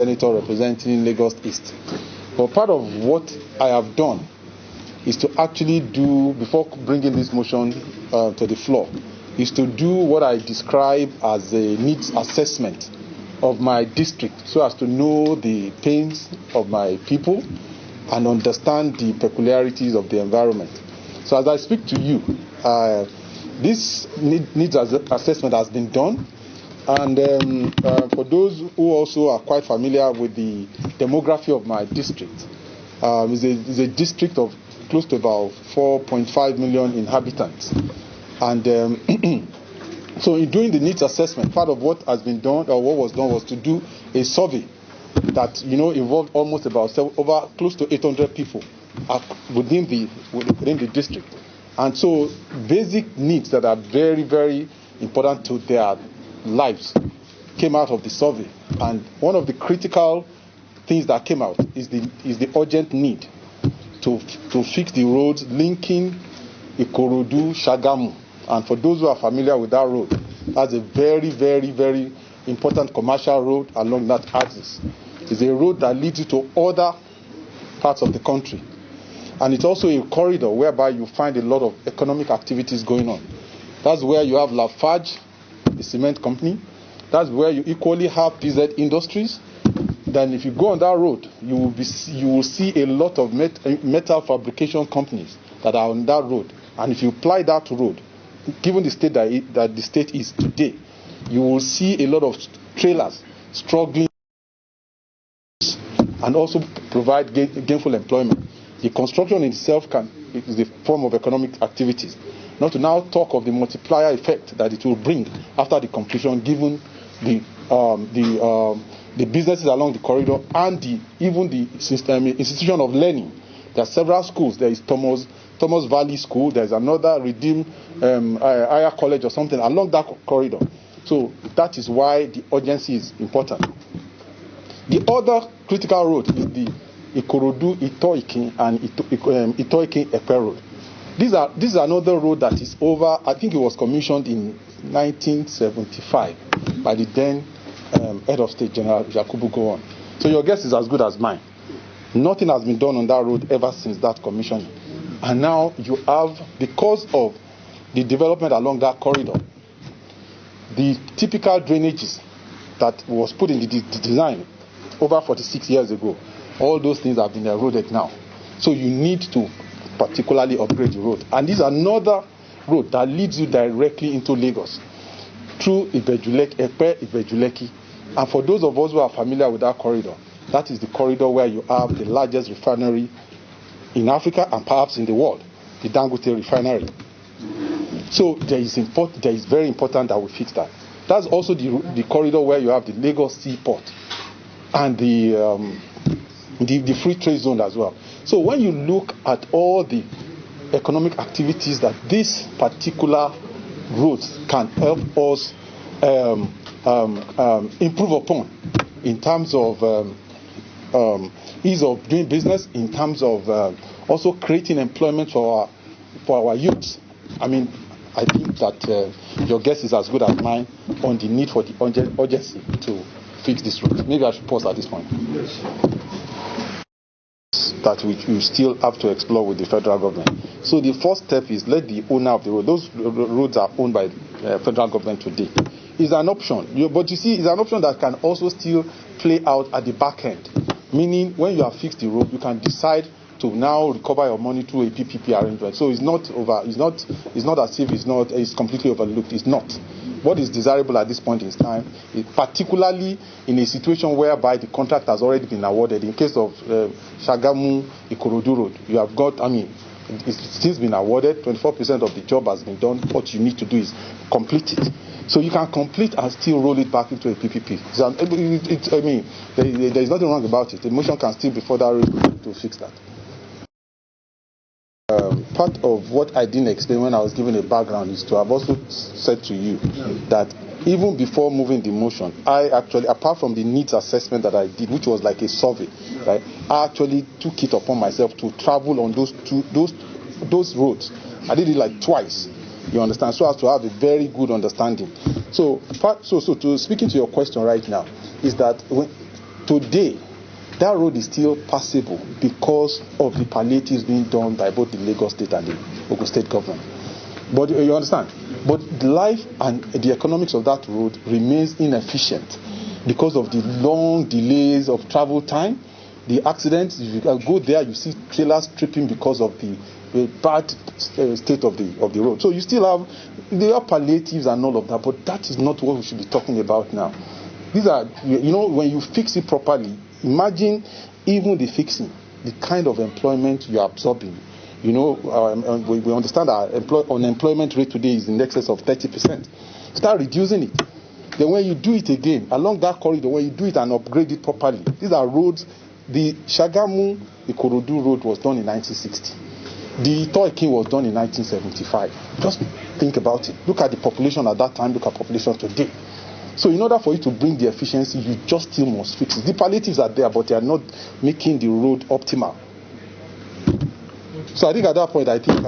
senator representing Lagos East. But part of what I have done is to actually do, before bringing this motion to the floor, is to do what I describe as a needs assessment of my district, so as to know the pains of my people and understand the peculiarities of the environment. So as I speak to you, this needs assessment has been done. And for those who also are quite familiar with the demography of my district, it's a district of close to about 4.5 million inhabitants. And so in doing the needs assessment, part of what has been done, or what was done, was to do a survey that involved almost about over close to 800 people within the district. And so basic needs that are very, very important to their lives came out of the survey. And one of the critical things that came out is the urgent need to fix the roads linking Ikorodu, Shagamu. And for those who are familiar with that road, that's a very, very, very important commercial road along that axis. It's a road that leads you to other parts of the country. And it's also a corridor whereby you find a lot of economic activities going on. That's where you have Lafarge, the cement company. That's where you equally have PZ Industries. Then if you go on that road, you will see a lot of metal fabrication companies that are on that road. And if you apply that road, given the state that the state is today, you will see a lot of trailers struggling and also provide gainful employment. The construction itself is a form of economic activities. Not to now talk of the multiplier effect that it will bring after the completion, given the businesses along the corridor and even the institution of learning. There are several schools. There is Thomas Valley School. There is another Redeem Higher College or something along that corridor. So that is why the urgency is important. The other critical road is the Ikorodu, Itoikin, and Itoikin-Epe road. This is another road that is over. I think it was commissioned in 1975 by the then head of state, General Yakubu Gowon. So your guess is as good as mine. Nothing has been done on that road ever since that commissioning. And now you have, because of the development along that corridor, the typical drainages that was put in the design over 46 years ago, all those things have been eroded now. So you need to particularly upgrade the road. And this is another road that leads you directly into Lagos through Ibejuleki. And for those of us who are familiar with that corridor, that is the corridor where you have the largest refinery in Africa and perhaps in the world, the Dangote refinery. So it is very important that we fix that. That's also the corridor where you have the Lagos seaport and the free trade zone as well. So when you look at all the economic activities that this particular roads can help us improve upon, in terms of ease of doing business, in terms of also creating employment for our youth, I mean, I think that your guess is as good as mine on the need for the urgency to fix this road. Maybe I should pause at this point. Yes. That we still have to explore with the federal government. So the first step is let the owner of the road, those roads are owned by federal government today, is an option. But you see, it's an option that can also still play out at the back end. Meaning, when you have fixed the road, you can decide to now recover your money through a PPP arrangement. So it's not as if it's completely overlooked. It's not. What is desirable at this point in time, particularly in a situation whereby the contract has already been awarded. In case of Shagamu Ikorodu Road, you have got, it's since been awarded, 24% of the job has been done. What you need to do is complete it. So you can complete and still roll it back into a PPP. So, there is nothing wrong about it. The motion can still be further raised to fix that. Part of what I didn't explain when I was giving a background is to have also said to you that even before moving the motion, I actually, apart from the needs assessment that I did, which was like a survey, right, I actually took it upon myself to travel on those roads. I did it like twice, you understand, so as to have a very good understanding. So to speaking to your question right now, is that today, that road is still passable because of the palliatives being done by both the Lagos State and the Ogun State government. But you understand? But life and the economics of that road remains inefficient because of the long delays of travel time, the accidents. If you go there, you see trailers tripping because of the bad state of the road. So you still have the palliatives and all of that, but that is not what we should be talking about now. These are, when you fix it properly, imagine even the fixing, the kind of employment you are absorbing. We understand our unemployment rate today is in excess of 30%. Start reducing it. Then when you do it again, along that corridor, when you do it and upgrade it properly, these are roads. The Shagamu Ikorodu road was done in 1960. The Toikin was done in 1975. Just think about it. Look at the population at that time, look at population today. So in order for you to bring the efficiency, you just still must fix it. The palliatives are there, but they are not making the road optimal. So I think at that point, I think